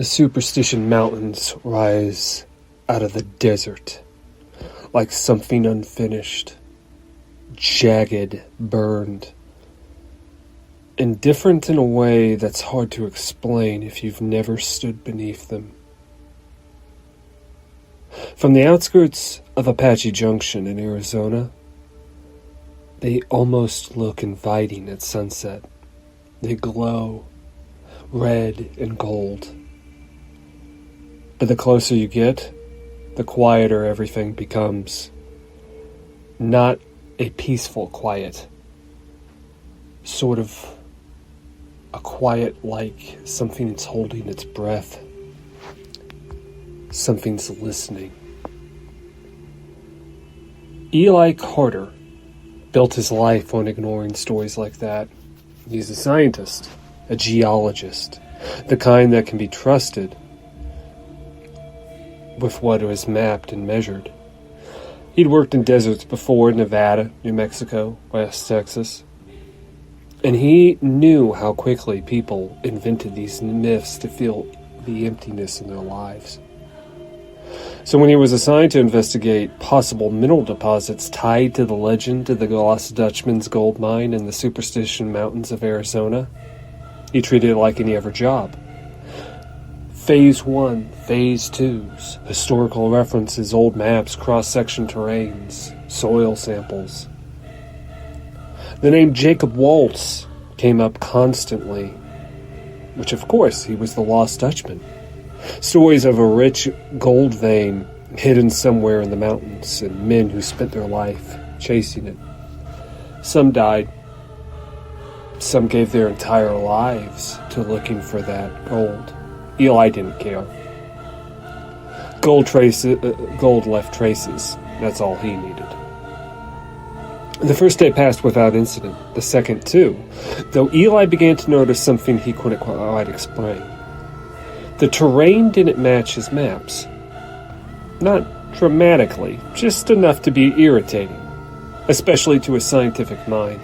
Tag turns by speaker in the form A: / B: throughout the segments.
A: The Superstition mountains rise out of the desert, like something unfinished, jagged, burned, and different in a way that's hard to explain if you've never stood beneath them. From the outskirts of Apache Junction in Arizona, they almost look inviting at sunset. They glow red and gold. But the closer you get, the quieter everything becomes. Not a peaceful quiet. Sort of a quiet like something's holding its breath. Something's listening. Eli Carter built his life on ignoring stories like that. He's a scientist, a geologist, the kind that can be trusted with what was mapped and measured. He'd worked in deserts before, Nevada, New Mexico, West Texas. And he knew how quickly people invented these myths to fill the emptiness in their lives. So when he was assigned to investigate possible mineral deposits tied to the legend of the Lost Dutchman's gold mine in the Superstition Mountains of Arizona, he treated it like any other job. Phase 1, Phase 2s, historical references, old maps, cross-section terrains, soil samples. The name Jacob Waltz came up constantly, which of course he was the Lost Dutchman. Stories of a rich gold vein hidden somewhere in the mountains and men who spent their life chasing it. Some died. Some gave their entire lives to looking for that gold. Eli didn't care. Gold left traces. That's all he needed. The first day passed without incident. The second, too, though Eli began to notice something he couldn't quite explain. The terrain didn't match his maps. Not dramatically, just enough to be irritating, especially to a scientific mind.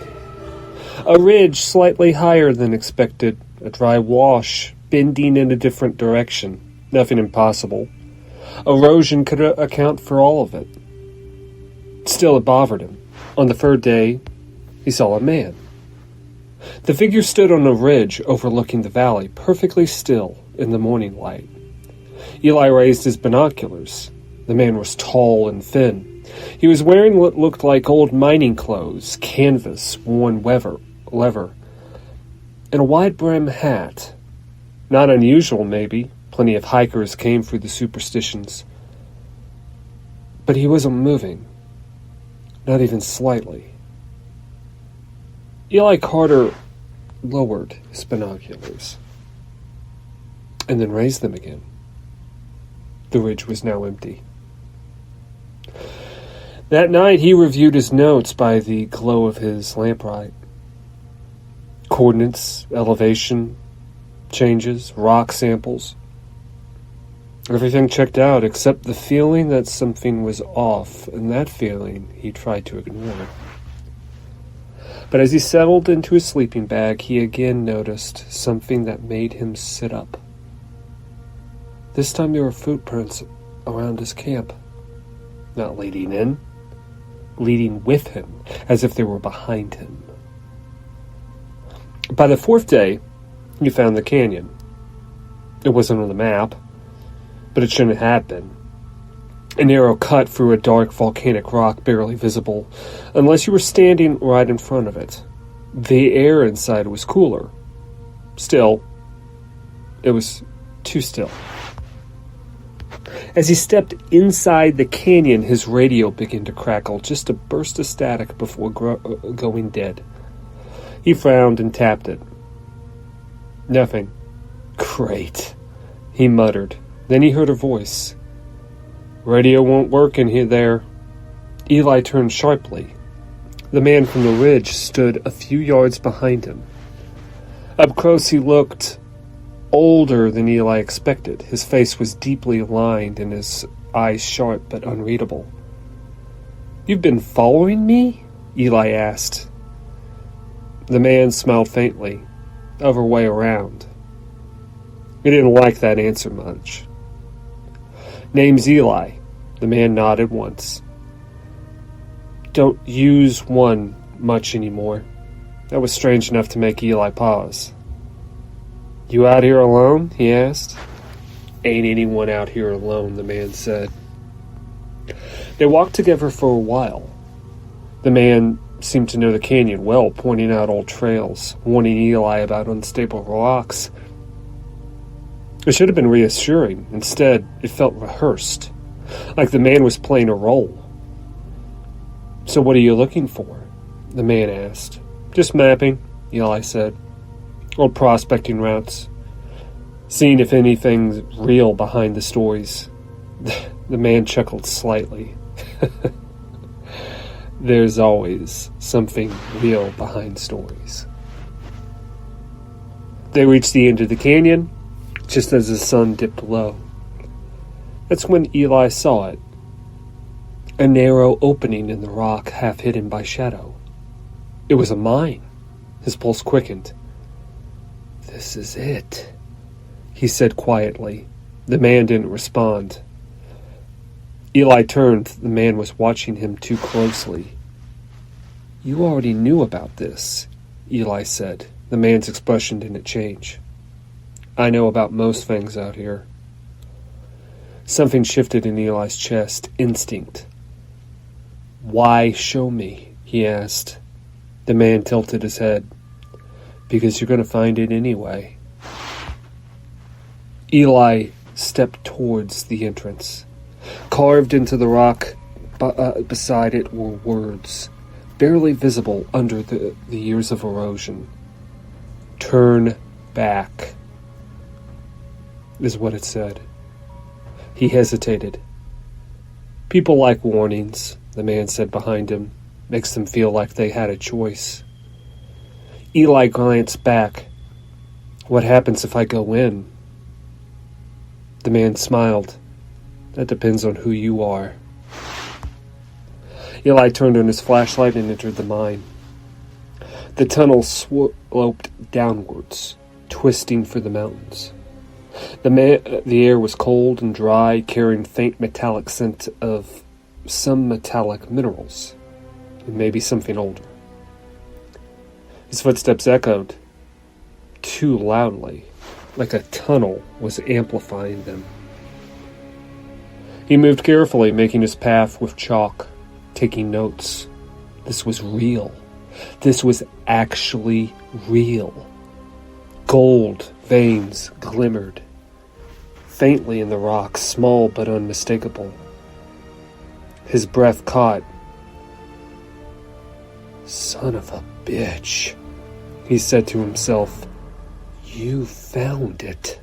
A: A ridge slightly higher than expected, a dry wash bending in a different direction, nothing impossible. Erosion could account for all of it. Still, it bothered him. On the third day, he saw a man. The figure stood on a ridge overlooking the valley, perfectly still in the morning light. Eli raised his binoculars. The man was tall and thin. He was wearing what looked like old mining clothes, canvas, worn leather, and a wide-brim hat. Not unusual, maybe. Plenty of hikers came through the Superstitions. But he wasn't moving. Not even slightly. Eli Carter lowered his binoculars and then raised them again. The ridge was now empty. That night he reviewed his notes by the glow of his lamplight. Coordinates, elevation changes, rock samples. Everything checked out except the feeling that something was off, and that feeling he tried to ignore. But as he settled into his sleeping bag, he again noticed something that made him sit up. This time there were footprints around his camp. Not leading in, leading with him, as if they were behind him. By the fourth day, he found the canyon. It wasn't on the map, but it shouldn't have been. A narrow cut through a dark volcanic rock barely visible, unless you were standing right in front of it. The air inside was cooler. Still, it was too still. As he stepped inside the canyon, his radio began to crackle, just a burst of static before going dead. He frowned and tapped it. Nothing. Great, he muttered. Then he heard a voice. Radio won't work in here there. Eli turned sharply. The man from the ridge stood a few yards behind him. Up close he looked older than Eli expected. His face was deeply lined and his eyes sharp but unreadable. "You've been following me?" Eli asked. The man smiled faintly, other way around. He didn't like that answer much. Name's Eli. The man nodded once. Don't use one much anymore. That was strange enough to make Eli pause. You out here alone? He asked. Ain't anyone out here alone, the man said. They walked together for a while. The man seemed to know the canyon well, pointing out old trails, warning Eli about unstable rocks. It should have been reassuring. Instead, it felt rehearsed, like the man was playing a role. So what are you looking for? The man asked. Just mapping, Eli said. Old prospecting routes. Seeing if anything's real behind the stories. The man chuckled slightly. There's always something real behind stories. They reached the end of the canyon, just as the sun dipped low. That's when Eli saw it. A narrow opening in the rock, half hidden by shadow. It was a mine. His pulse quickened. This is it, he said quietly. The man didn't respond. Eli turned. The man was watching him too closely. You already knew about this, Eli said. The man's expression didn't change. I know about most things out here. Something shifted in Eli's chest. Instinct. Why show me? He asked. The man tilted his head. Because you're going to find it anyway. Eli stepped towards the entrance. Carved into the rock beside it were words, barely visible under the years of erosion. Turn back, is what it said. He hesitated. People like warnings, the man said behind him. Makes them feel like they had a choice. Eli glanced back. What happens if I go in? The man smiled. That depends on who you are. Eli turned on his flashlight and entered the mine. The tunnel sloped downwards, twisting for the mountains. The air was cold and dry, carrying faint metallic scent of some metallic minerals, and maybe something older. His footsteps echoed, too loudly, like a tunnel was amplifying them. He moved carefully, making his path with chalk, taking notes. This was real. This was actually real. Gold veins glimmered, faintly in the rock, small but unmistakable. His breath caught. Son of a bitch, he said to himself. You found it.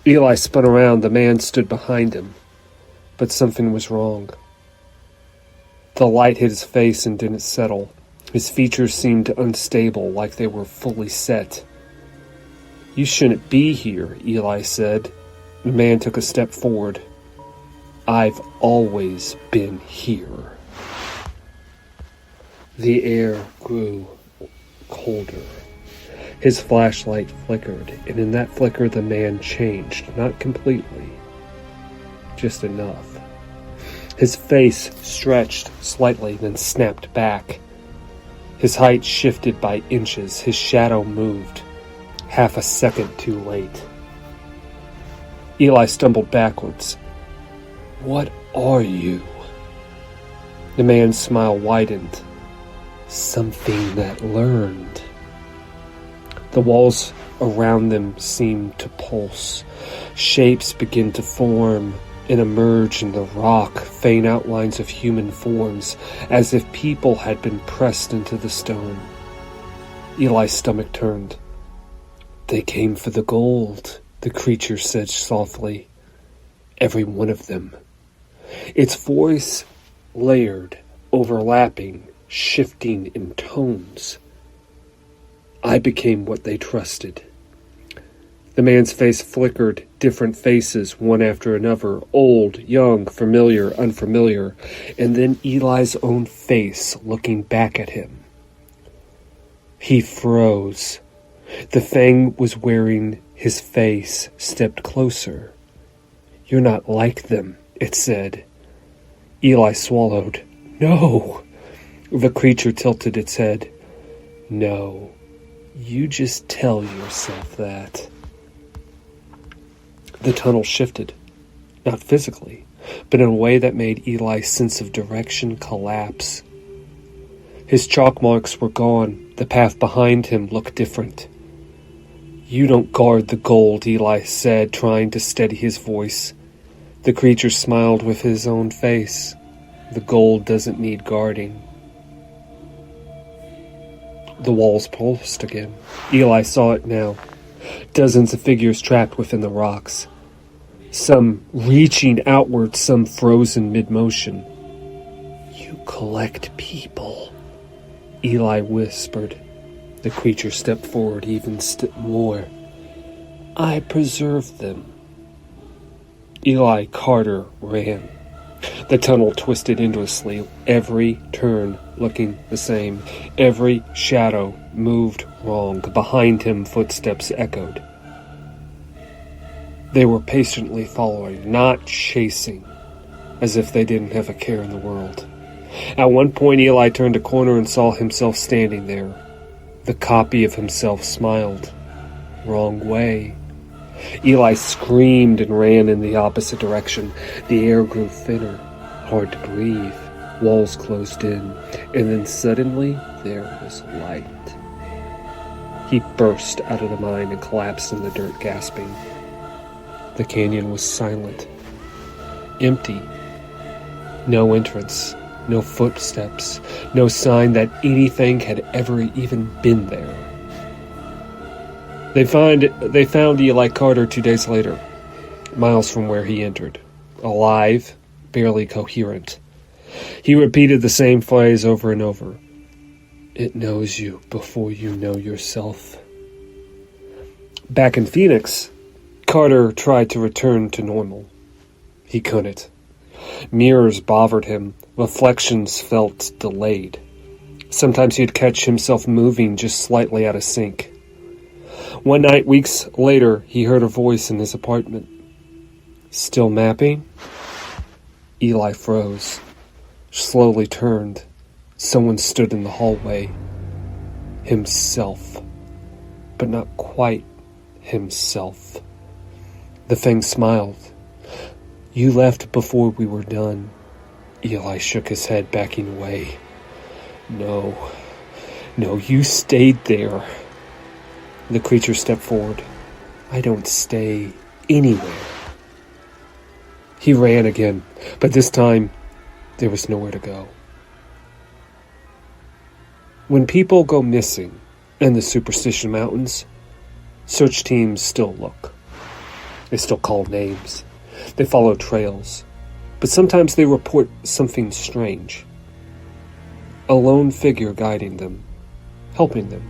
A: Eli spun around. The man stood behind him. But something was wrong. The light hit his face and didn't settle. His features seemed unstable, like they were fully set. You shouldn't be here, Eli said. The man took a step forward. I've always been here. The air grew colder. His flashlight flickered, and in that flicker the man changed, not completely, just enough. His face stretched slightly, then snapped back. His height shifted by inches. His shadow moved, half a second too late. Eli stumbled backwards. What are you? The man's smile widened. Something that learned. The walls around them seemed to pulse. Shapes began to form and emerge in the rock, faint outlines of human forms, as if people had been pressed into the stone. Eli's stomach turned. They came for the gold, the creature said softly. Every one of them. Its voice layered, overlapping, shifting in tones. I became what they trusted. The man's face flickered, different faces, one after another, old, young, familiar, unfamiliar, and then Eli's own face looking back at him. He froze. The Fang was wearing His face stepped closer. "You're not like them," it said. Eli swallowed. "No." The creature tilted its head. "No, you just tell yourself that." The tunnel shifted, not physically, but in a way that made Eli's sense of direction collapse. His chalk marks were gone. The path behind him looked different. "You don't guard the gold," Eli said, trying to steady his voice. The creature smiled with his own face. "The gold doesn't need guarding." The walls pulsed again. Eli saw it now. Dozens of figures trapped within the rocks. Some reaching outward, some frozen mid-motion. "You collect people," Eli whispered. The creature stepped forward even more. "I preserve them." Eli Carter ran. The tunnel twisted endlessly, every turn looking the same. Every shadow moved wrong. Behind him, footsteps echoed. They were patiently following, not chasing, as if they didn't have a care in the world. At one point, Eli turned a corner and saw himself standing there. The copy of himself smiled. Wrong way. Eli screamed and ran in the opposite direction. The air grew thinner, hard to breathe. Walls closed in, and then suddenly there was light. He burst out of the mine and collapsed in the dirt, gasping. The canyon was silent, empty. No entrance, no footsteps, no sign that anything had ever even been there. They found Eli Carter 2 days later, miles from where he entered, alive, barely coherent. He repeated the same phrase over and over. "It knows you before you know yourself." Back in Phoenix, Carter tried to return to normal. He couldn't. Mirrors bothered him. Reflections felt delayed. Sometimes he'd catch himself moving just slightly out of sync. One night, weeks later, he heard a voice in his apartment. "Still mapping?" Eli froze, slowly turned. Someone stood in the hallway. Himself, but not quite himself. The thing smiled. "You left before we were done." Eli shook his head, backing away. No, you stayed there." The creature stepped forward. "I don't stay anywhere." He ran again, but this time there was nowhere to go. When people go missing in the Superstition Mountains, search teams still look. They still call names. They follow trails. But sometimes they report something strange. A lone figure guiding them, helping them,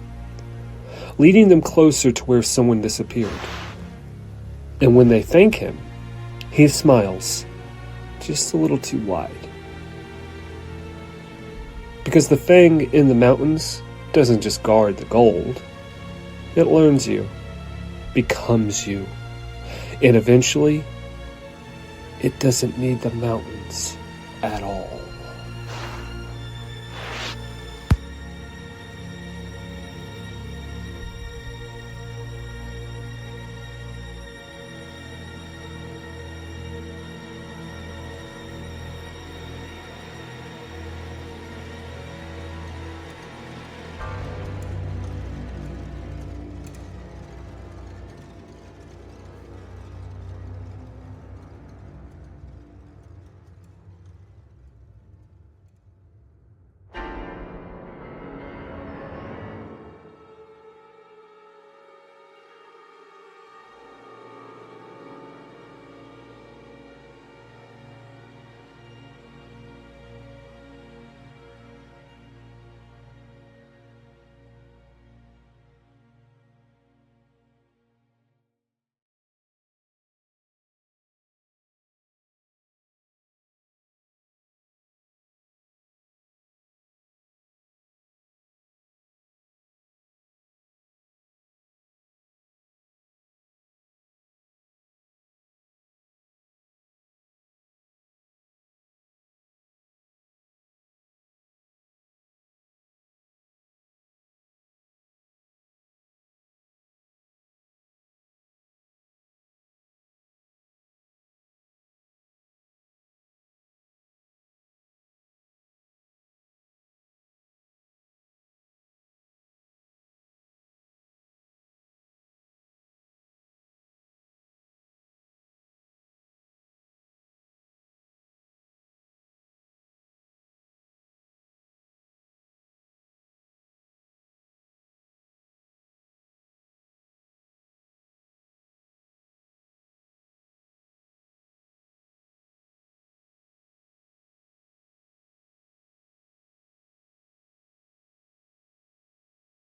A: leading them closer to where someone disappeared. And when they thank him, he smiles, just a little too wide. Because the thing in the mountains doesn't just guard the gold. It learns you, becomes you, and eventually, it doesn't need the mountains at all.